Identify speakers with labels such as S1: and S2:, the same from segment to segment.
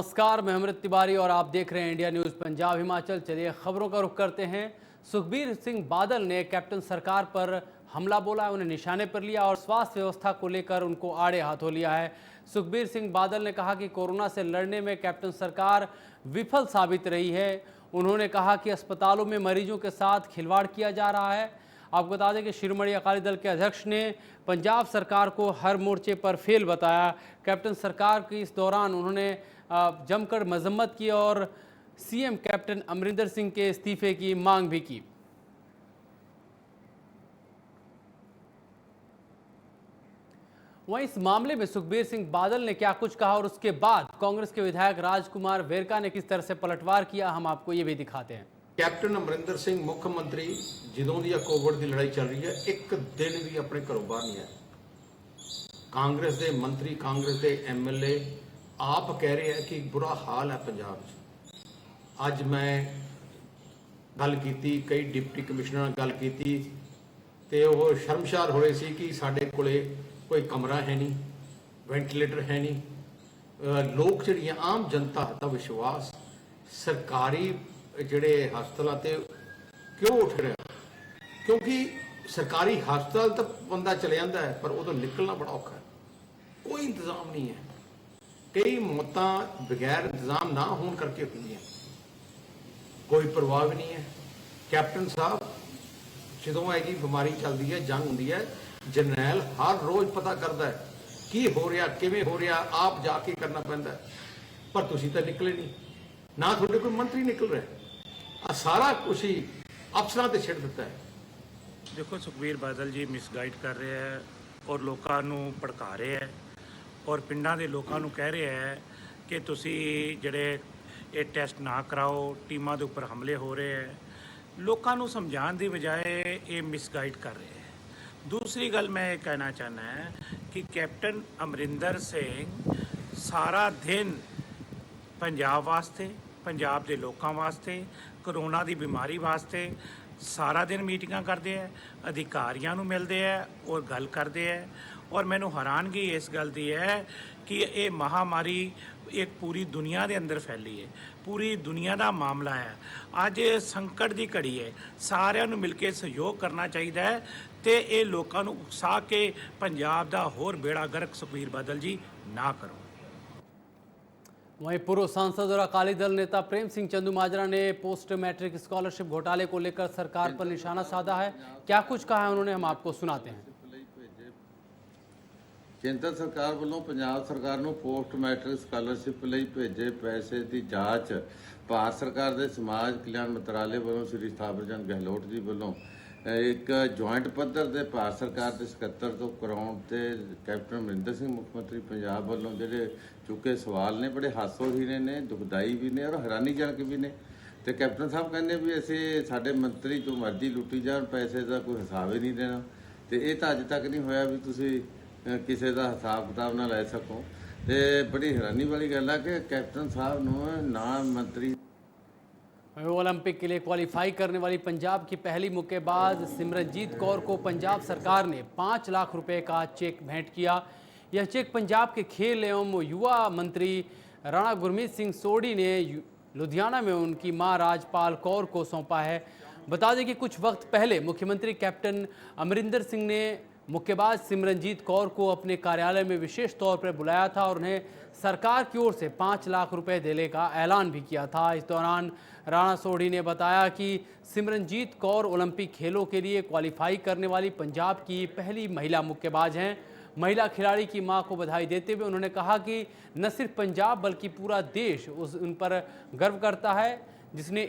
S1: नमस्कार, मैं अमृत तिवारी और आप देख रहे हैं इंडिया न्यूज पंजाब हिमाचल। चलिए खबरों का रुख करते हैं। सुखबीर सिंह बादल ने कैप्टन सरकार पर हमला बोला, उन्हें निशाने पर लिया और स्वास्थ्य व्यवस्था को लेकर उनको आड़े हाथों लिया है। सुखबीर सिंह बादल ने कहा कि कोरोना से लड़ने में कैप्टन सरकार विफल साबित रही है। उन्होंने कहा कि अस्पतालों में मरीजों के साथ खिलवाड़ किया जा रहा है। आपको बता दें कि शिरोमणि अकाली दल के अध्यक्ष ने पंजाब सरकार को हर मोर्चे पर फेल बताया। कैप्टन सरकार की इस दौरान उन्होंने जमकर मजम्मत की और सीएम कैप्टन अमरिंदर सिंह के इस्तीफे की मांग भी की। वहीं इस मामले में सुखबीर सिंह बादल ने क्या कुछ कहा और उसके बाद कांग्रेस के विधायक राजकुमार वेरका ने किस तरह से पलटवार किया, हम आपको ये भी दिखाते हैं।
S2: कैप्टन अमरिंदर सिंह मुख्यमंत्री ਜਦੋਂ ਦੀ ਕੋਵਿਡ ਦੀ ਲੜਾਈ ਚੱਲ ਰਹੀ ਹੈ, ਇੱਕ ਦਿਨ ਵੀ ਆਪਣੇ ਘਰੋਂ ਬਾਹਰ ਨਹੀਂ ਆਇਆ। ਕਾਂਗਰਸ ਦੇ ਮੰਤਰੀ, ਕਾਂਗਰਸ ਦੇ ਐਮਐਲਏ ਆਪ ਕਹਿ ਰਹੇ ਹੈ ਕਿ ਬੁਰਾ ਹਾਲ ਹੈ ਪੰਜਾਬ 'ਚ। ਅੱਜ ਮੈਂ ਗੱਲ ਕੀਤੀ, ਕਈ ਡਿਪਟੀ ਕਮਿਸ਼ਨਰ ਨਾਲ ਗੱਲ ਕੀਤੀ ਤੇ ਉਹ ਸ਼ਰਮਸ਼ਾਰ ਹੋ ਰਹੇ ਸੀ ਕਿ ਸਾਡੇ ਕੋਲੇ ਕੋਈ ਕਮਰਾ ਹੈ ਨਹੀਂ, ਵੈਂਟੀਲੇਟਰ ਹੈ ਨਹੀਂ। ਲੋਕ ਜਿਹੜੀਆਂ ਆਮ ਜਨਤਾ ਦਾ ਵਿਸ਼ਵਾਸ ਸਰਕਾਰੀ ਜਿਹੜੇ ਹਸਪਤਾਲਾਂ ਤੇ क्यों उठ रहा? क्योंकि सरकारी हस्पताल तक बंदा चले जाता है पर उदों निकलना बड़ा औखा है, कोई इंतजाम नहीं है। कई मौतां बगैर इंतजाम ना होने करके हुई हैं, कोई परवाह भी नहीं है। कैप्टन साहब जो है बीमारी चलती है, जंग होंगी है, जरनैल हर रोज पता करता है की हो रहा, किवें हो रहा, आप जाके करना पैंदा है। पर तुसीं तां निकले नहीं, ना तुहाडे कोई मंत्री निकल रहा। सारा कुछ ही अफसरां ते छिड़ दिता है।
S3: देखो, सुखबीर बादल जी मिसगाइड कर रहे हैं और लोगों को भड़का रहे हैं और पिंडां दे लोगों को कह रहे हैं कि तुसी जड़े ये टेस्ट ना कराओ, टीमां दे उपर हमले हो रहे हैं। लोगों को समझाने की बजाय ये मिसगाइड कर रहे हैं। दूसरी गल मैं ये कहना चाहना है कि कैप्टन अमरिंदर सिंह सारा दिन पंजाब वास्ते, पंजाब के लोगों वास्ते, कोरोना की बीमारी वास्ते सारा दिन मीटिंगां करते हैं, अधिकारियों को मिलते हैं और गल करते हैं। और मैनू हैरानगी इस गल की है कि ये महामारी एक पूरी दुनिया के अंदर फैली है, पूरी दुनिया का मामला है। अज संकट की घड़ी है, सारिਆਂ ਨੂੰ मिल के सहयोग करना चाहिए है तो ये लोगों को उकसा के पंजाब का होर बेड़ा गर्क सुखबीर बादल जी ना करो।
S1: वहीं पूर्व सांसद और अकाली दल नेता प्रेम सिंह चंदूमाजरा ने पोस्ट मैट्रिक स्कॉलरशिप घोटाले को लेकर सरकार पर निशाना साधा है। क्या कुछ कहा है उन्होंने, हम आपको सुनाते हैं।
S4: केंद्र सरकार वालों पंजाब सरकार ਨੂੰ पोस्ट मैट्रिक स्कॉलरशिप ਲਈ भेजे पैसे की जांच भारत सरकार के समाज कल्याण मंत्रालय वालों श्री थावर चंद गहलोत जी वालों एक जॉइंट पद्धर से भारत सरकार के सकੱਤਰ तो कराउण ते कैप्टन अमरिंदर सिंह मुख्यमंत्री पंजाब वालों ਜਿਹੜੇ चुके सवाल ने बड़े हासोहीने ने, दुखदाई भी ने और हैरानीजनक भी ने। तो कैप्टन साहब कहने भी ਅਸੀਂ ਸਾਡੇ ਮੰਤਰੀ जो मर्जी लुट्टी जान, पैसे का कोई हिसाब ही नहीं देना। तो ये तो अज तक नहीं होया भी ਤੁਸੀਂ ਕਿਸੇ ਦਾ हिसाब किताब ना लै सको। तो बड़ी हैरानी वाली गल है कि कैप्टन साहब ਨੂੰ ना मंत्री।
S1: ओलंपिक के लिए क्वालिफाई करने वाली पंजाब की पहली मुक्केबाज सिमरनजीत कौर को पंजाब सरकार ने 5 लाख रुपए का चेक भेंट किया। यह चेक पंजाब के खेल एवं युवा मंत्री राणा गुरमीत सिंह सोढ़ी ने लुधियाना में उनकी मां राजपाल कौर को सौंपा है। बता दें कि कुछ वक्त पहले मुख्यमंत्री कैप्टन अमरिंदर सिंह ने मुक्केबाज सिमरनजीत कौर को अपने कार्यालय में विशेष तौर पर बुलाया था और उन्हें सरकार की ओर से 5 लाख रुपए देने का ऐलान भी किया था। इस दौरान राणा सोढ़ी ने बताया कि सिमरनजीत कौर ओलंपिक खेलों के लिए क्वालिफाई करने वाली पंजाब की पहली महिला मुक्केबाज हैं। महिला खिलाड़ी की मां को बधाई देते हुए उन्होंने कहा कि न सिर्फ पंजाब बल्कि पूरा देश उन पर गर्व करता है जिसने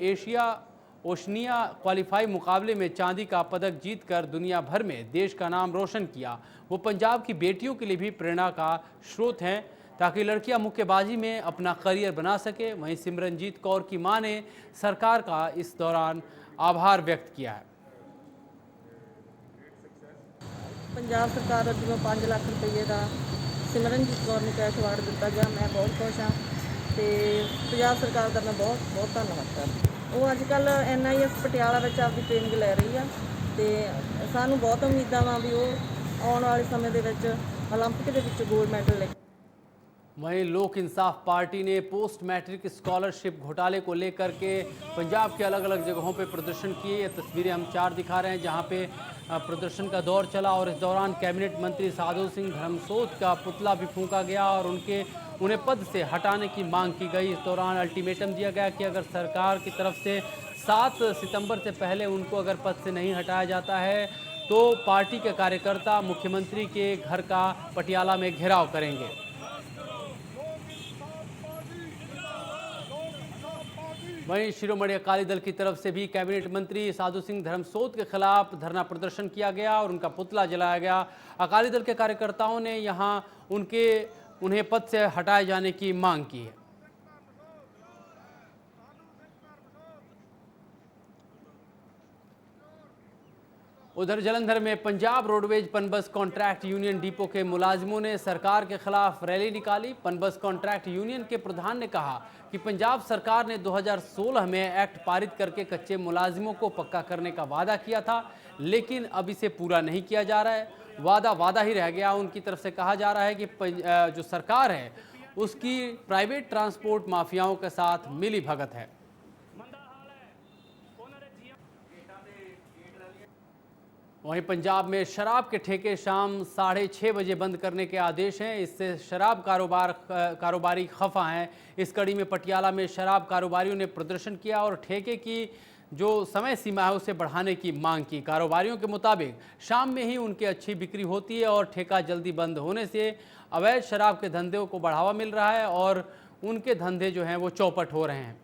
S1: ओशनिया क्वालिफाई मुकाबले में चांदी का पदक जीतकर दुनिया भर में देश का नाम रोशन किया। वो पंजाब की बेटियों के लिए भी प्रेरणा का स्रोत हैं ताकि लड़कियां मुक्केबाजी में अपना करियर बना सके। वहीं सिमरनजीत कौर की मां ने सरकार का इस दौरान आभार व्यक्त किया है।
S5: पंजाब सरकार ਵੱਲੋਂ 5 ਲੱਖ ਰੁਪਏ ਦਾ ਸਿਮਰਨਜੀਤ ਕੌਰ ਨੂੰ ਕੈਸ਼ ਅਵਾਰਡ ਦਿੱਤਾ ਗਿਆ। मैं बहुत खुश हाँ तो पंजाब सरकार का मैं बहुत बहुत धन्यवाद करती। वो अजकल NIS पटियाला में आपकी ट्रेनिंग लै रही है तो सानू बहुत उम्मीदां वा भी वो आने वाले समय के ओलंपिक के गोल्ड मैडल ले।
S1: वहीं लोक इंसाफ पार्टी ने पोस्ट मैट्रिक स्कॉलरशिप घोटाले को लेकर के पंजाब के अलग अलग जगहों पे प्रदर्शन किए। ये तस्वीरें हम 4 दिखा रहे हैं जहां पे प्रदर्शन का दौर चला और इस दौरान कैबिनेट मंत्री साधु सिंह धर्मसोत का पुतला भी फूंका गया और उन्हें पद से हटाने की मांग की गई। इस दौरान अल्टीमेटम दिया गया कि अगर सरकार की तरफ से 7 सितंबर से पहले उनको अगर पद से नहीं हटाया जाता है तो पार्टी के कार्यकर्ता मुख्यमंत्री के घर का पटियाला में घेराव करेंगे। वहीं शिरोमणि अकाली दल की तरफ से भी कैबिनेट मंत्री साधु सिंह धर्मसोत के खिलाफ धरना प्रदर्शन किया गया और उनका पुतला जलाया गया। अकाली दल के कार्यकर्ताओं ने यहां उन्हें पद से हटाए जाने की मांग की है। उधर जलंधर में Punjab roadways PUNBUS contract union depot के मुलाजिमों ने सरकार के खिलाफ रैली निकाली। पनबस कॉन्ट्रैक्ट यूनियन के प्रधान ने कहा कि पंजाब सरकार ने 2016 में एक्ट पारित करके कच्चे मुलाजिमों को पक्का करने का वादा किया था, लेकिन अब इसे पूरा नहीं किया जा रहा है। वादा ही रह गया। उनकी तरफ से कहा जा रहा है कि जो सरकार है उसकी प्राइवेट ट्रांसपोर्ट माफियाओं के साथ मिली भगत है। वहीं पंजाब में शराब के ठेके शाम 6:30 बजे बंद करने के आदेश हैं। इससे शराब कारोबारी खफा हैं। इस कड़ी में पटियाला में शराब कारोबारियों ने प्रदर्शन किया और ठेके की जो समय सीमा है उसे बढ़ाने की मांग की। कारोबारियों के मुताबिक शाम में ही उनकी अच्छी बिक्री होती है और ठेका जल्दी बंद होने से अवैध शराब के धंधे को बढ़ावा मिल रहा है और उनके धंधे जो हैं वो चौपट हो रहे हैं।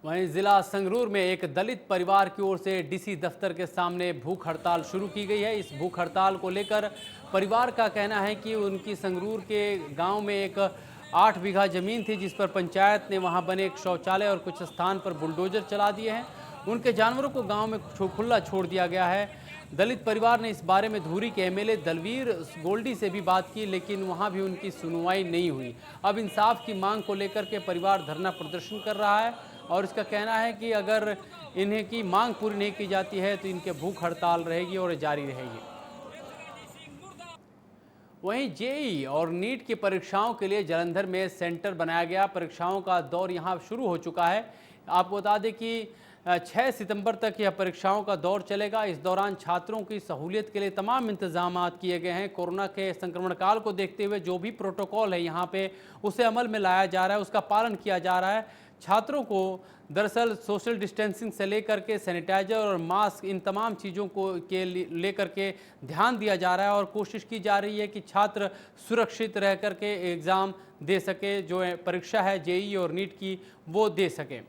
S1: वहीं जिला संगरूर में एक दलित परिवार की ओर से डीसी दफ्तर के सामने भूख हड़ताल शुरू की गई है। इस भूख हड़ताल को लेकर परिवार का कहना है कि उनकी संगरूर के गांव में एक 8 बीघा जमीन थी जिस पर पंचायत ने वहां बने एक शौचालय और कुछ स्थान पर बुलडोजर चला दिए हैं। उनके जानवरों को गांव में खुला छोड़ दिया गया है। दलित परिवार ने इस बारे में धूरी के एमएलए दलवीर गोल्डी से भी बात की, लेकिन वहां भी उनकी सुनवाई नहीं हुई। अब इंसाफ की मांग को लेकर के परिवार धरना प्रदर्शन कर रहा है और इसका कहना है कि अगर इन्हें की मांग पूरी नहीं की जाती है तो इनके भूख हड़ताल रहेगी और जारी रहेगी। वहीं जेईई और नीट की परीक्षाओं के लिए जलंधर में सेंटर बनाया गया। परीक्षाओं का दौर यहां शुरू हो चुका है। आपको बता दें कि 6 सितंबर तक यह परीक्षाओं का दौर चलेगा। इस दौरान छात्रों की सहूलियत के लिए तमाम इंतजाम किए गए हैं। कोरोना के संक्रमण काल को देखते हुए जो भी प्रोटोकॉल है यहाँ पे उसे अमल में लाया जा रहा है, उसका पालन किया जा रहा है। छात्रों को दरअसल सोशल डिस्टेंसिंग से लेकर के सैनिटाइजर और मास्क इन तमाम चीज़ों को लेकर के ध्यान दिया जा रहा है और कोशिश की जा रही है कि छात्र सुरक्षित रह कर के एग्ज़ाम दे सके, जो परीक्षा है जेईई और नीट की वो दे सके।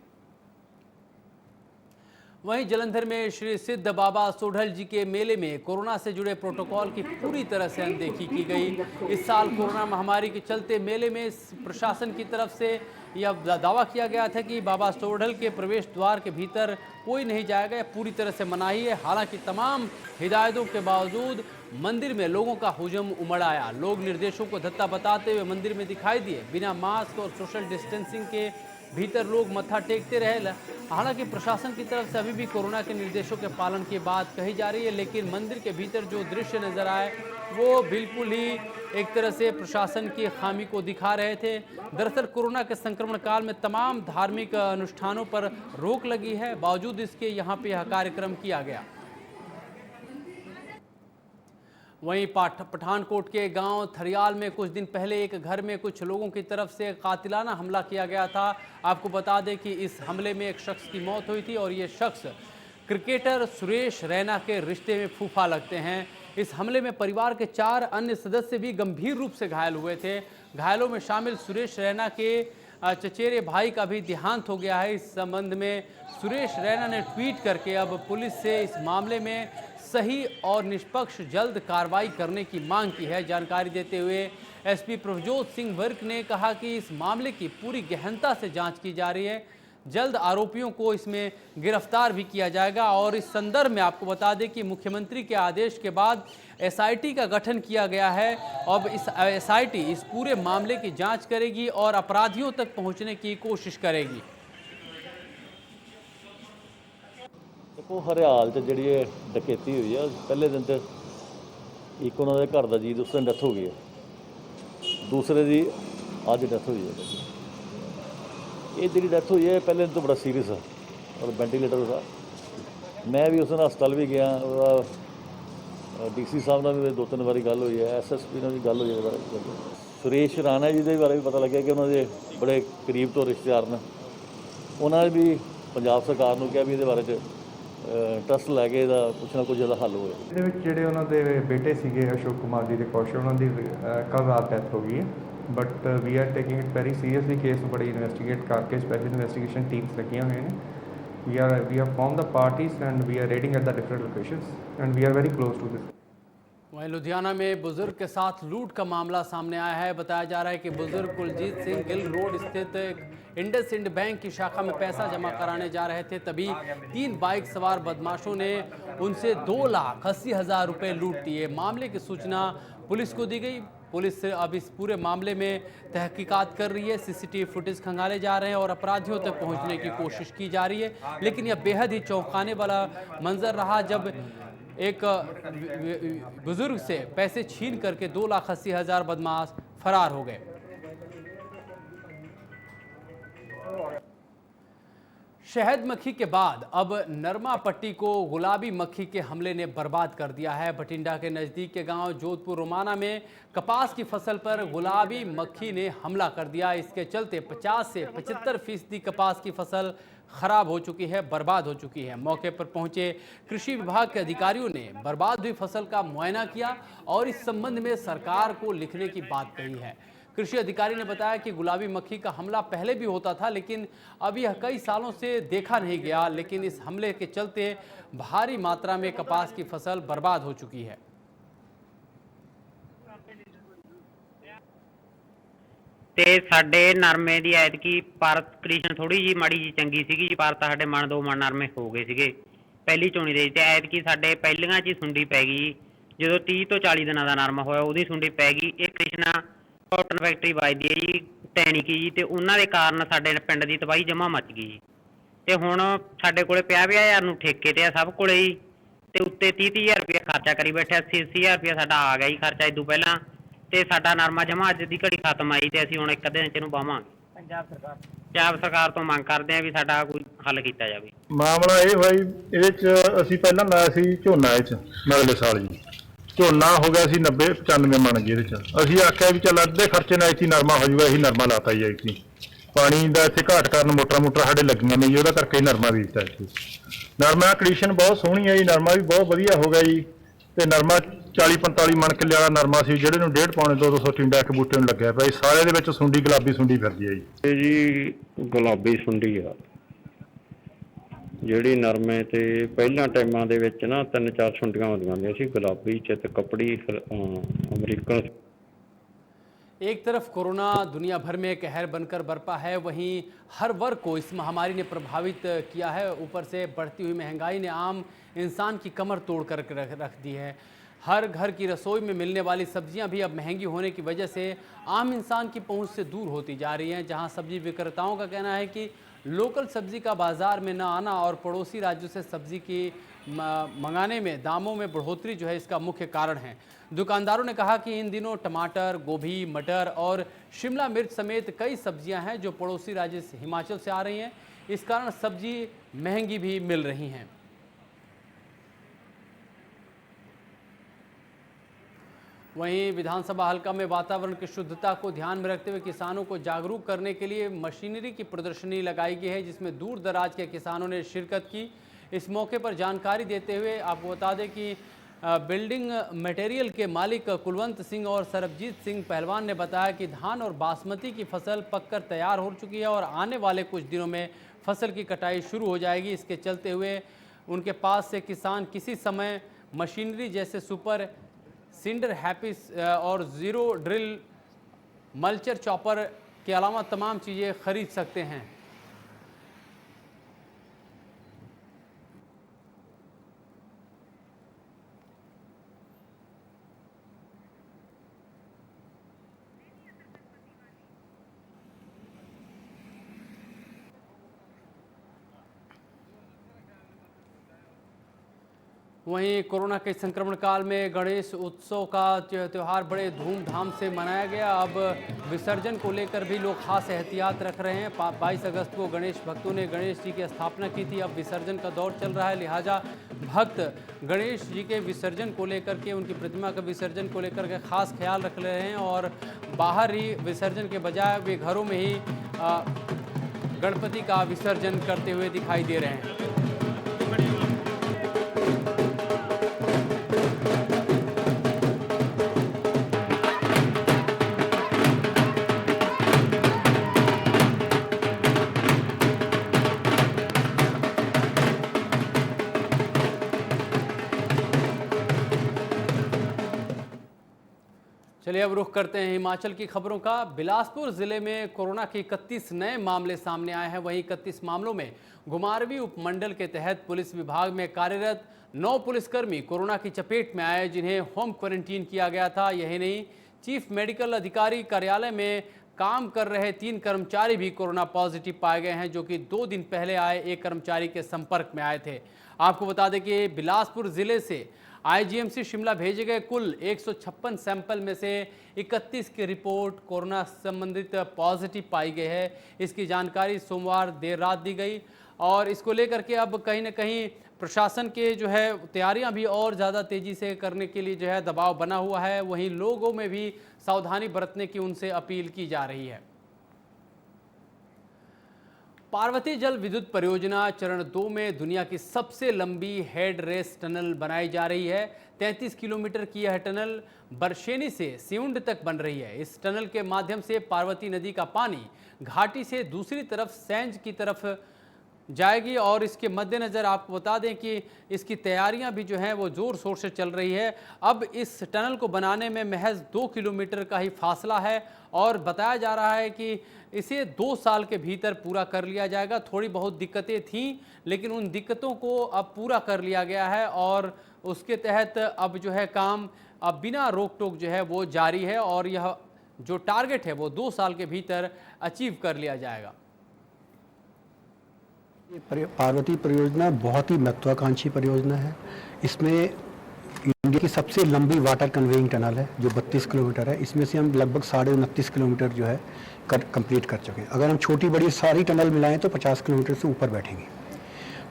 S1: वहीं जलंधर में श्री सिद्ध बाबा सोढल जी के मेले में कोरोना से जुड़े प्रोटोकॉल की पूरी तरह से अनदेखी की गई। इस साल कोरोना महामारी के चलते मेले में प्रशासन की तरफ से यह दावा किया गया था कि बाबा सोढल के प्रवेश द्वार के भीतर कोई नहीं जाएगा। यह पूरी तरह से मनाही है। हालांकि तमाम हिदायतों के बावजूद मंदिर में लोगों का हुजूम उमड़ आया। लोग निर्देशों को धत्ता बताते हुए मंदिर में दिखाई दिए। बिना मास्क और सोशल डिस्टेंसिंग के भीतर लोग मत्था टेकते रहे। हालांकि प्रशासन की तरफ से अभी भी कोरोना के निर्देशों के पालन की बात कही जा रही है, लेकिन मंदिर के भीतर जो दृश्य नजर आए वो बिल्कुल ही एक तरह से प्रशासन की खामी को दिखा रहे थे। दरअसल कोरोना के संक्रमण काल में तमाम धार्मिक अनुष्ठानों पर रोक लगी है, बावजूद इसके यहाँ पे यह कार्यक्रम किया गया। वहीं पठानकोट के गांव थरियाल में कुछ दिन पहले एक घर में कुछ लोगों की तरफ से कातिलाना हमला किया गया था। आपको बता दें कि इस हमले में एक शख्स की मौत हुई थी और ये शख्स क्रिकेटर सुरेश रैना के रिश्ते में फूफा लगते हैं। इस हमले में परिवार के 4 अन्य सदस्य भी गंभीर रूप से घायल हुए थे। घायलों में शामिल सुरेश रैना के चचेरे भाई का भी देहांत हो गया है। इस संबंध में सुरेश रैना ने ट्वीट करके अब पुलिस से इस मामले में सही और निष्पक्ष जल्द कार्रवाई करने की मांग की है। जानकारी देते हुए एसपी प्रभजोत सिंह वर्क ने कहा कि इस मामले की पूरी गहनता से जांच की जा रही है। जल्द आरोपियों को इसमें गिरफ्तार भी किया जाएगा। और इस संदर्भ में आपको बता दें कि मुख्यमंत्री के आदेश के बाद एसआईटी का गठन किया गया है। अब इस एसआईटी इस पूरे मामले की जांच करेगी और अपराधियों तक पहुंचने की कोशिश करेगी।
S6: देखो हरियाल 'ਚ ਜਿਹੜੀ ਇਹ ਡਕੈਤੀ ਹੋਈ ਆ, ਪਹਿਲੇ ਦਿਨ ਤੇ ਇੱਕ ਉਹਨਾਂ ਦੇ ਘਰ ਦਾ ਜੀ ਉਸ ਦਿਨ ਡੈਥ ਹੋ ਗਈ ਹੈ, ਦੂਸਰੇ ਦੀ ਅੱਜ ਡੈਥ ਹੋਈ ਹੈ। ਇਹ ਜਿਹੜੀ ਡੈਥ ਹੋਈ ਹੈ ਪਹਿਲੇ ਦਿਨ ਤੋਂ ਬੜਾ ਸੀਰੀਅਸ ਆ ਔਰ ਵੈਂਟੀਲੇਟਰ ਦਾ। ਮੈਂ ਵੀ ਉਸ ਦਿਨ ਹਸਪਤਾਲ ਵੀ ਗਿਆ, ਉਹਦਾ ਡੀਸੀ ਸਾਹਿਬ ਨਾਲ ਵੀ 2-3 ਵਾਰੀ ਗੱਲ ਹੋਈ ਹੈ, ਐਸਐਸਪੀ ਨਾਲ ਵੀ ਗੱਲ ਹੋਈ ਹੈ। ਸੁਰੇਸ਼ ਰਾਣਾ ਜੀ ਦੇ ਬਾਰੇ ਵੀ ਪਤਾ ਲੱਗਿਆ ਕਿ ਉਹਨਾਂ ਦੇ ਬੜੇ ਕਰੀਬ ਤੋਂ ਰਿਸ਼ਤੇਦਾਰ ਨੇ। ਉਹਨਾਂ ਨੇ ਵੀ ਪੰਜਾਬ ਸਰਕਾਰ ਨੂੰ ਕਿਹਾ ਵੀ ਇਹਦੇ ਬਾਰੇ 'ਚ ਟਰਸਟ ਲੈ ਕੇ ਇਹਦਾ ਕੁਛ ਨਾ ਕੁਛ ਇਹਦਾ ਹੱਲ ਹੋਵੇ।
S7: ਇਹਦੇ ਵਿੱਚ ਜਿਹੜੇ ਉਹਨਾਂ ਦੇ ਬੇਟੇ ਸੀਗੇ ਅਸ਼ੋਕ ਕੁਮਾਰ ਜੀ ਦੇ ਕੌਸ਼ਲ, ਉਹਨਾਂ ਦੀ ਕੱਲ੍ਹ ਰਾਤ ਡੈਥ ਹੋ ਗਈ ਹੈ। But we are taking it very seriously. Case ਨੂੰ ਬੜੀ ਇਨਵੈਸਟੀਗੇਟ ਕਰਕੇ ਸਪੈਸ਼ਲ ਇਨਵੈਸਟੀਗੇਸ਼ਨ ਟੀਮਸ ਲੱਗੀਆਂ ਹੋਈਆਂ ਨੇ। we have formed the parties and we are raiding at the different locations and we are very close to this.
S1: वहीं लुधियाना में बुजुर्ग के साथ लूट का मामला सामने आया है। बताया जा रहा है कि बुजुर्ग कुलजीत सिंह गिल रोड स्थित इंडसइंड बैंक की शाखा में पैसा जमा कराने जा रहे थे, तभी 3 बाइक सवार बदमाशों ने उनसे 2,80,000 रुपये लूट लिए। मामले की सूचना पुलिस को दी गई। पुलिस अब इस पूरे मामले में तहकीकात कर रही है, सीसीटीवी फुटेज खंगाले जा रहे हैं और अपराधियों तक पहुंचने की कोशिश की जा रही है। लेकिन यह बेहद ही चौंकाने वाला मंजर रहा जब एक बुजुर्ग से पैसे छीन करके 2,80,000 बदमाश फरार हो गए। शहद मक्खी के बाद अब नरमा पट्टी को गुलाबी मक्खी के हमले ने बर्बाद कर दिया है। बठिंडा के नज़दीक के गांव जोधपुर रोमाना में कपास की फसल पर गुलाबी मक्खी ने हमला कर दिया। इसके चलते 50 से 75% कपास की फसल खराब हो चुकी है, बर्बाद हो चुकी है। मौके पर पहुंचे कृषि विभाग के अधिकारियों ने बर्बाद हुई फसल का मुआयना किया और इस संबंध में सरकार को लिखने की बात कही है। कृषि अधिकारी ने बताया कि गुलाबी मक्खी का हमला पहले भी होता था, लेकिन अब यह कई सालों से देखा नहीं गया। लेकिन इस हमले के चलते भारी मात्रा में कपास की फसल बर्बाद हो चुकी है।
S8: ਤੇ ਸਾਡੇ ਨਰਮੇ ਦੀ ਐਤਕੀ ਪਾਰਤ ਕੰਡੀਸ਼ਨ ਥੋੜੀ ਜੀ ਮਾੜੀ ਜੀ ਚੰਗੀ ਸੀਗੀ ਜੀ। ਪਾਰਤ ਸਾਡੇ ਮਣ 2 ਮਣ ਨਰਮੇ ਹੋ ਗਏ ਸੀਗੇ ਪਹਿਲੀ ਝੋਣੀ ਦੇ, ਤੇ ਐਤਕੀ ਸਾਡੇ ਪਹਿਲੀਆਂ 'ਚ ਹੀ ਸੁੰਡੀ ਪੈ ਗਈ। ਜਦੋਂ 30 ਤੋਂ 40 ਦਿਨਾਂ ਦਾ ਨਰਮਾ ਹੋਇਆ ਉਹਦੀ ਸੁੰਡੀ ਪੈ ਗਈ। ਇਹ ਕ੍ਰਿਸ਼ਨਾ ਕਾਟਨ ਫੈਕਟਰੀ ਵੱਜਦੀ ਹੈ ਜੀ ਟੈਣੀਕੀ ਜੀ, ਤੇ ਉਹਨਾਂ ਦੇ ਕਾਰਨ ਸਾਡੇ ਪਿੰਡ ਦੀ ਤਬਾਹੀ ਜਮ੍ਹਾਂ ਮੱਚ ਗਈ ਜੀ। ਤੇ ਹੁਣ ਸਾਡੇ ਕੋਲੇ 50,000 ਨੂੰ ਠੇਕੇ ਤੇ ਆ ਸਭ ਕੋਲੇ ਜੀ, ਤੇ ਉੱਤੇ 30,000 ਰੁਪਏ ਖਰਚਾ ਕਰੀ ਬੈਠਿਆ। 80,000 ਰੁਪਏ ਸਾਡਾ ਆ ਗਿਆ ਜੀ ਖਰਚਾ ਇਦੋਂ ਪਹਿਲਾਂ, ਤੇ ਸਾਡਾ ਨਰਮਾ ਜਮ੍ਹਾਂ ਅੱਜ ਦੀ ਘੜੀ ਖਤਮ ਆਈ, ਤੇ ਅਸੀਂ ਹੁਣ ਇੱਕ ਦਿਨ 'ਚ ਇਹਨੂੰ ਵਾਵਾਂਗੇ। ਪੰਜਾਬ ਸਰਕਾਰ ਤੋਂ ਮੰਗ ਕਰਦੇ ਆ ਵੀ ਸਾਡਾ ਕੋਈ ਹੱਲ ਕੀਤਾ ਜਾਵੇ।
S9: ਮਾਮਲਾ ਇਹ ਹੋਇਆ ਜੀ, ਇਹਦੇ 'ਚ ਅਸੀਂ ਪਹਿਲਾਂ ਲਾਇਆ ਸੀ ਝੋਨਾ, ਇਹ 'ਚ ਅਗਲੇ ਸਾਲ ਜੀ ਝੋਨਾ ਹੋ ਗਿਆ ਸੀ 90-95 ਮਣ ਜੀ। ਇਹਦੇ 'ਚ ਅਸੀਂ ਆਖਿਆ ਵੀ ਚੱਲ ਅੱਧੇ ਖਰਚੇ ਨਾਲ ਇੱਥੇ ਨਰਮਾ ਹੋ ਜਾਊਗਾ, ਇਹੀ ਨਰਮਾ ਲਾਤਾ ਜੀ। ਇੱਥੇ ਪਾਣੀ ਦਾ ਇੱਥੇ ਘਾਟ ਕਾਰਨ ਮੋਟਰਾਂ ਸਾਡੇ ਲੱਗੀਆਂ ਨੇ ਜੀ, ਉਹਦਾ ਕਰਕੇ ਹੀ ਨਰਮਾ ਬੀਜਤਾ ਇੱਥੇ। ਨਰਮਾ ਕੰਡੀਸ਼ਨ ਬਹੁਤ ਸੋਹਣੀ ਹੈ ਜੀ, ਨਰਮਾ ਵੀ ਬਹੁਤ ਵਧੀਆ ਹੋ ਗਿਆ ਜੀ। ਤੇ ਨਰਮਾ 40-45 ਮਣ ਕਿੱਲੇ ਵਾਲਾ ਨਰਮਾ ਸੀ, ਜਿਹੜੇ ਨੂੰ 1.5 ਪੌਣੇ 200 ਟਿੰਡਾ ਇੱਕ ਬੂਟੇ ਨੂੰ ਲੱਗਿਆ ਪਿਆ। ਸਾਰੇ ਦੇ ਵਿੱਚ ਸੁੰਡੀ ਗੁਲਾਬੀ ਸੁੰਡੀ ਫਿਰਦੀ ਹੈ ਜੀ।
S10: ਇਹ ਜੀ ਗੁਲਾਬੀ ਸੁੰਡੀ ਆ ਜਿਹੜੀ ਨਰਮੇ ਤੇ ਪਹਿਲਾਂ ਟਾਈਮਾਂ ਦੇ ਵਿੱਚ ਨਾ 3-4 ਸੁੰਡੀਆਂ ਹੁੰਦੀਆਂ ਸੀ, ਗੁਲਾਬੀ ਚਿੱਤ ਕਪੜੀ ਅਮਰੀਕਨ।
S1: एक तरफ कोरोना दुनिया भर में कहर बनकर बरपा है, वहीं हर वर्ग को इस महामारी ने प्रभावित किया है। ऊपर से बढ़ती हुई महंगाई ने आम इंसान की कमर तोड़ कर रख दी है। हर घर की रसोई में मिलने वाली सब्जियां भी अब महंगी होने की वजह से आम इंसान की पहुंच से दूर होती जा रही हैं। जहां सब्जी विक्रेताओं का कहना है कि लोकल सब्जी का बाज़ार में न आना और पड़ोसी राज्यों से सब्जी की मंगाने में दामों में बढ़ोतरी जो है इसका मुख्य कारण है। दुकानदारों ने कहा कि इन दिनों टमाटर, गोभी, मटर और शिमला मिर्च समेत कई सब्जियां हैं जो पड़ोसी राज्य से हिमाचल से आ रही हैं। इस कारण सब्जी महंगी भी मिल रही हैं। वहीं विधानसभा हल्का में वातावरण की शुद्धता को ध्यान में रखते हुए किसानों को जागरूक करने के लिए मशीनरी की प्रदर्शनी लगाई गई है, जिसमें दूर दराज के किसानों ने शिरकत की। इस मौके पर जानकारी देते हुए आपको बता दें कि बिल्डिंग मटेरियल के मालिक कुलवंत सिंह और सरबजीत सिंह पहलवान ने बताया कि धान और बासमती की फसल पककर तैयार हो चुकी है और आने वाले कुछ दिनों में फसल की कटाई शुरू हो जाएगी। इसके चलते हुए उनके पास से किसान किसी समय मशीनरी जैसे सुपर सिंडर हैप्पी और ज़ीरो ड्रिल मल्चर चॉपर के अलावा तमाम चीज़ें खरीद सकते हैं। वहीं कोरोना के संक्रमण काल में गणेश उत्सव का त्यौहार बड़े धूमधाम से मनाया गया। अब विसर्जन को लेकर भी लोग खास एहतियात रख रहे हैं। 22 अगस्त को गणेश भक्तों ने गणेश जी की स्थापना की थी। अब विसर्जन का दौर चल रहा है, लिहाजा भक्त गणेश जी के विसर्जन को लेकर के, उनकी प्रतिमा के विसर्जन को लेकर के खास ख्याल रख रहे हैं और बाहर ही विसर्जन के बजाय वे घरों में ही गणपति का विसर्जन करते हुए दिखाई दे रहे हैं। चलिए अब रुख करते हैं हिमाचल की खबरों का। बिलासपुर जिले में कोरोना के 31 नए मामले सामने आए हैं। वहीं 31 मामलों में घुमारवीं उपमंडल के तहत पुलिस विभाग में कार्यरत 9 पुलिसकर्मी कोरोना की चपेट में आए, जिन्हें होम क्वारंटीन किया गया था। यही नहीं, चीफ मेडिकल अधिकारी कार्यालय में काम कर रहे 3 कर्मचारी भी कोरोना पॉजिटिव पाए गए हैं, जो कि 2 दिन पहले आए एक कर्मचारी के संपर्क में आए थे। आपको बता दें कि बिलासपुर जिले से आईजीएमसी शिमला भेजे गए कुल 156 सैंपल में से 31 की रिपोर्ट कोरोना संबंधित पॉजिटिव पाई गई है। इसकी जानकारी सोमवार देर रात दी गई और इसको लेकर के अब कहीं ना कहीं प्रशासन के जो है तैयारियां भी और ज़्यादा तेज़ी से करने के लिए जो है दबाव बना हुआ है। वहीं लोगों में भी सावधानी बरतने की उनसे अपील की जा रही है। पार्वती जल विद्युत परियोजना चरण 2 में दुनिया की सबसे लंबी हेड रेस टनल बनाई जा रही है। 33 किलोमीटर की यह टनल बरशेनी से सिउंड तक बन रही है। इस टनल के माध्यम से पार्वती नदी का पानी घाटी से दूसरी तरफ सैंज की तरफ जाएगी और इसके मद्देनज़र आपको बता दें कि इसकी तैयारियां भी जो हैं वो ज़ोर शोर से चल रही है। अब इस टनल को बनाने में महज 2 किलोमीटर का ही फासला है और बताया जा रहा है कि इसे 2 साल के भीतर पूरा कर लिया जाएगा। थोड़ी बहुत दिक्कतें थीं, लेकिन उन दिक्कतों को अब पूरा कर लिया गया है और उसके तहत अब जो है काम अब बिना रोक टोक जो है वो जारी है और यह जो टारगेट है वो 2 साल के भीतर अचीव कर लिया जाएगा।
S11: पार्वती परियोजना बहुत ही महत्वाकांक्षी परियोजना है। इसमें इंडिया की सबसे लंबी वाटर कन्वेइंग टनल है जो 32 किलोमीटर है। इसमें से हम लगभग 29.5 किलोमीटर जो है कंप्लीट कर चुके हैं। अगर हम छोटी बड़ी सारी टनल मिलाएं तो 50 किलोमीटर से ऊपर बैठेंगे।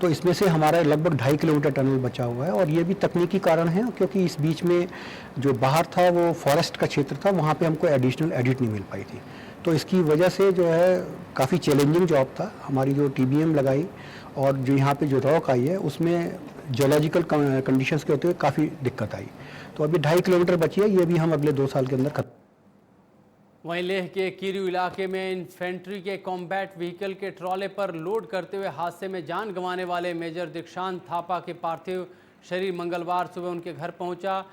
S11: तो इसमें से हमारा लगभग 2.5 किलोमीटर टनल बचा हुआ है और ये भी तकनीकी कारण है क्योंकि इस बीच में जो बाहर था वो फॉरेस्ट का क्षेत्र था, वहाँ पर हमको एडिशनल एडिट नहीं मिल पाई थी। तो इसकी वजह से जो है काफ़ी चैलेंजिंग जॉब था। हमारी जो टीबीएम लगाई और जो यहाँ पे जो रॉक आई है उसमें जियोलॉजिकल कंडीशंस के होते हुए काफ़ी दिक्कत आई। तो अभी 2.5 किलोमीटर बची है, ये भी हम अगले 2 साल के अंदर खत्म।
S1: वहीं लेह के किरू इलाके में इन्फेंट्री के कॉम्बैट व्हीकल के ट्रॉले पर लोड करते हुए हादसे में जान गंवाने वाले मेजर दीक्षांत थापा के पार्थिव शरीर मंगलवार सुबह उनके घर पहुंचा।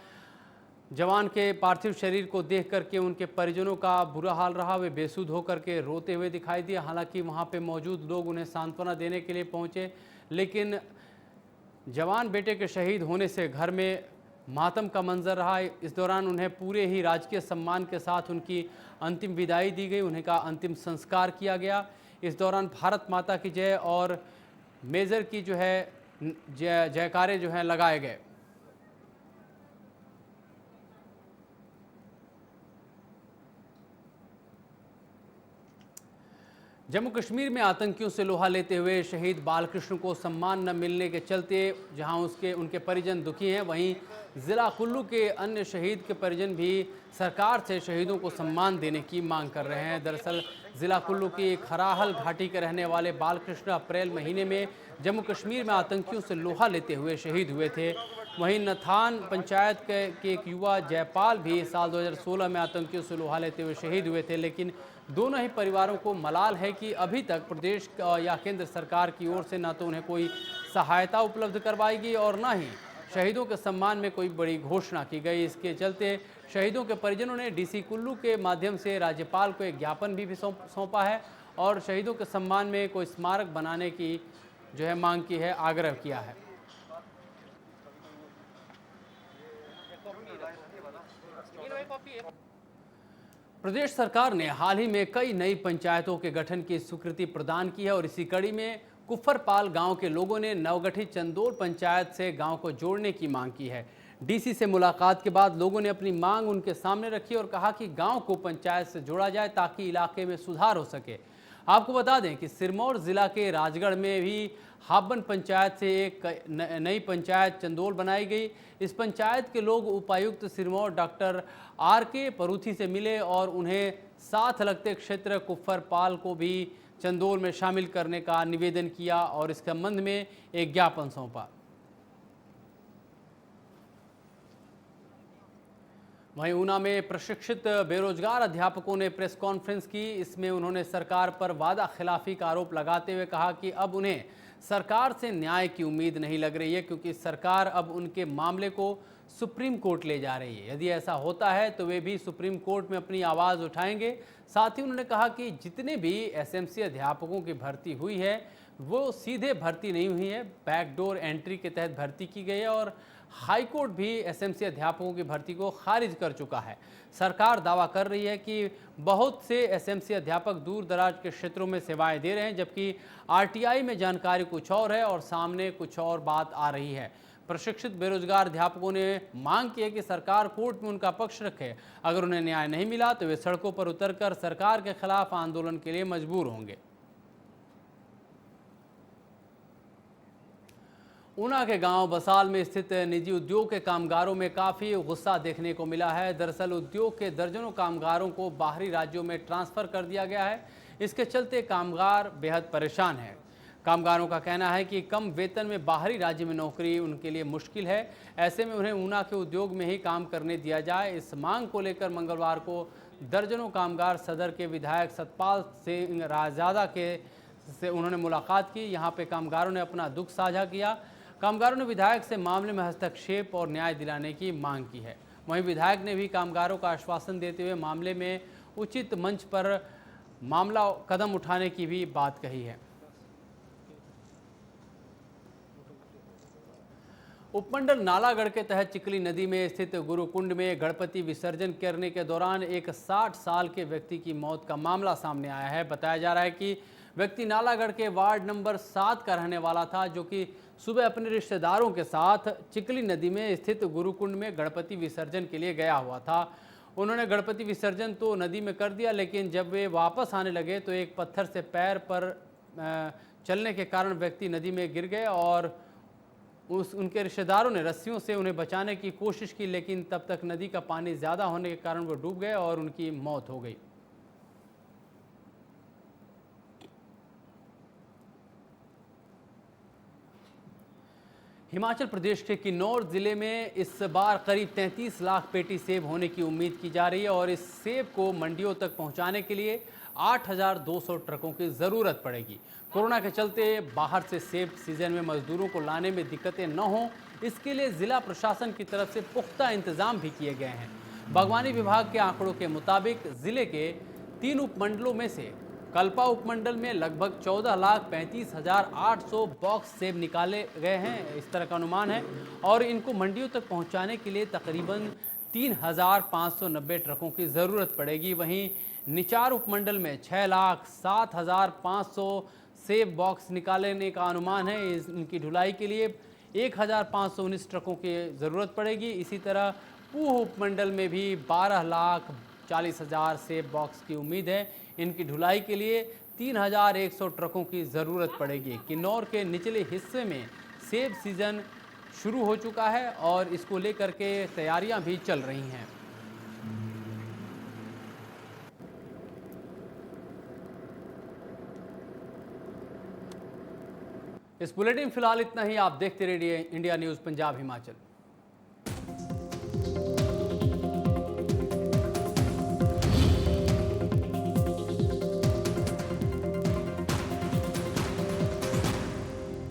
S1: जवान के पार्थिव शरीर को देख करके उनके परिजनों का बुरा हाल रहा। वे बेसुध होकर के रोते हुए दिखाई दिए। हालांकि वहां पे मौजूद लोग उन्हें सांत्वना देने के लिए पहुंचे, लेकिन जवान बेटे के शहीद होने से घर में मातम का मंजर रहा। इस दौरान उन्हें पूरे ही राजकीय सम्मान के साथ उनकी अंतिम विदाई दी गई, उन्हें का अंतिम संस्कार किया गया। इस दौरान भारत माता की जय और मेजर की जो है जयकारे जो हैं लगाए गए। जम्मू कश्मीर में आतंकियों से लोहा लेते हुए शहीद बालकृष्ण को सम्मान न मिलने के चलते जहां उनके परिजन दुखी हैं, वहीं ज़िला कुल्लू के अन्य शहीद के परिजन भी सरकार से शहीदों को सम्मान देने की मांग कर रहे हैं। दरअसल ज़िला कुल्लू की खराहल घाटी के रहने वाले बालकृष्ण अप्रैल महीने में जम्मू कश्मीर में आतंकियों से लोहा लेते हुए शहीद हुए थे। वहीं नथान पंचायत के एक युवा जयपाल भी साल 2016 में आतंकियों से लोहा लेते हुए शहीद हुए थे। लेकिन दोनों ही परिवारों को मलाल है कि अभी तक प्रदेश या केंद्र सरकार की ओर से ना तो उन्हें कोई सहायता उपलब्ध करवाई गई और ना ही शहीदों के सम्मान में कोई बड़ी घोषणा की गई। इसके चलते शहीदों के परिजनों ने डीसी कुल्लू के माध्यम से राज्यपाल को एक ज्ञापन भी सौंपा है और शहीदों के सम्मान में कोई स्मारक बनाने की जो है मांग की है, आग्रह किया है। प्रदेश सरकार ने हाल ही में कई नई पंचायतों के गठन की स्वीकृति प्रदान की है और इसी कड़ी में कुफरपाल गांव के लोगों ने नवगठित चंदोल पंचायत से गांव को जोड़ने की मांग की है। डीसी से मुलाकात के बाद लोगों ने अपनी मांग उनके सामने रखी और कहा कि गांव को पंचायत से जोड़ा जाए ताकि इलाके में सुधार हो सके। आपको बता दें कि सिरमौर जिला के राजगढ़ में भी हाबन पंचायत से एक नई पंचायत चंदोल बनाई गई। इस पंचायत के लोग उपायुक्त सिरमौर डॉक्टर RK परूथी से मिले और उन्हें साथ लगते क्षेत्र कुफरपाल को भी चंदोल में शामिल करने का निवेदन किया और इस संबंध में एक ज्ञापन सौंपा। वहीं ऊना में प्रशिक्षित बेरोजगार अध्यापकों ने प्रेस कॉन्फ्रेंस की। इसमें उन्होंने सरकार पर वादा खिलाफी का आरोप लगाते हुए कहा कि अब उन्हें सरकार से न्याय की उम्मीद नहीं लग रही है, क्योंकि सरकार अब उनके मामले को सुप्रीम कोर्ट ले जा रही है। यदि ऐसा होता है तो वे भी सुप्रीम कोर्ट में अपनी आवाज़ उठाएंगे। साथ ही उन्होंने कहा कि जितने भी SMC अध्यापकों की भर्ती हुई है वो सीधे भर्ती नहीं हुई है, बैकडोर एंट्री के तहत भर्ती की गई है और हाईकोर्ट भी SMC अध्यापकों की भर्ती को खारिज कर चुका है। सरकार दावा कर रही है कि बहुत से SMC अध्यापक दूर दराज के क्षेत्रों में सेवाएं दे रहे हैं, जबकि RTI में जानकारी कुछ और है और सामने कुछ और बात आ रही है। प्रशिक्षित बेरोजगार अध्यापकों ने मांग की है कि सरकार कोर्ट में उनका पक्ष रखे। अगर उन्हें न्याय नहीं मिला तो वे सड़कों पर उतरकर सरकार के खिलाफ आंदोलन के लिए मजबूर होंगे। ऊना के गांव बसाल में स्थित निजी उद्योग के कामगारों में काफ़ी गुस्सा देखने को मिला है। दरअसल उद्योग के दर्जनों कामगारों को बाहरी राज्यों में ट्रांसफ़र कर दिया गया है। इसके चलते कामगार बेहद परेशान हैं। कामगारों का कहना है कि कम वेतन में बाहरी राज्य में नौकरी उनके लिए मुश्किल है। ऐसे में उन्हें ऊना के उद्योग में ही काम करने दिया जाए। इस मांग को लेकर मंगलवार को दर्जनों कामगार सदर के विधायक सतपाल सिंह रायजादा से उन्होंने मुलाकात की। यहाँ पे कामगारों ने अपना दुख साझा किया। कामगारों ने विधायक से मामले में हस्तक्षेप और न्याय दिलाने की मांग की है। वहीं विधायक ने भी कामगारों का आश्वासन देते हुए मामले में उचित मंच पर मामला कदम उठाने की भी बात कही है। उपमंडल नालागढ़ के तहत चिकली नदी में स्थित गुरुकुंड में गणपति विसर्जन करने के दौरान एक 60 साल के व्यक्ति की मौत का मामला सामने आया है। बताया जा रहा है कि व्यक्ति नालागढ़ के वार्ड नंबर 7 का रहने वाला था, जो कि सुबह अपने रिश्तेदारों के साथ चिकली नदी में स्थित गुरुकुंड में गणपति विसर्जन के लिए गया हुआ था। उन्होंने गणपति विसर्जन तो नदी में कर दिया, लेकिन जब वे वापस आने लगे तो एक पत्थर से पैर पर चलने के कारण व्यक्ति नदी में गिर गए और उनके रिश्तेदारों ने रस्सियों से उन्हें बचाने की कोशिश की, लेकिन तब तक नदी का पानी ज़्यादा होने के कारण वो डूब गए और उनकी मौत हो गई। हिमाचल प्रदेश के किन्नौर ज़िले में इस बार करीब 33 लाख पेटी सेब होने की उम्मीद की जा रही है और इस सेब को मंडियों तक पहुंचाने के लिए 8,200 ट्रकों की ज़रूरत पड़ेगी। कोरोना के चलते बाहर से सेब सीजन में मजदूरों को लाने में दिक्कतें न हों, इसके लिए ज़िला प्रशासन की तरफ से पुख्ता इंतजाम भी किए गए हैं। बागवानी विभाग के आंकड़ों के मुताबिक ज़िले के 3 उपमंडलों में से कल्पा उपमंडल में लगभग 14,35,800 बॉक्स सेब निकाले गए हैं, इस तरह का अनुमान है, और इनको मंडियों तक पहुंचाने के लिए तकरीबन 3,590 ट्रकों की ज़रूरत पड़ेगी। वहीं निचार उपमंडल में 6,07,500 सेब बॉक्स निकालने का अनुमान है। इनकी ढुलाई के लिए 1,519 ट्रकों की ज़रूरत पड़ेगी। इसी तरह पूह उपमंडल में भी 12,40,000 सेब बॉक्स की उम्मीद है। इनकी ढुलाई के लिए 3,100 ट्रकों की ज़रूरत पड़ेगी। किन्नौर के निचले हिस्से में सेब सीज़न शुरू हो चुका है और इसको लेकर के तैयारियां भी चल रही हैं। इस बुलेटिन फिलहाल इतना ही। आप देखते रहिए इंडिया न्यूज़ पंजाब हिमाचल।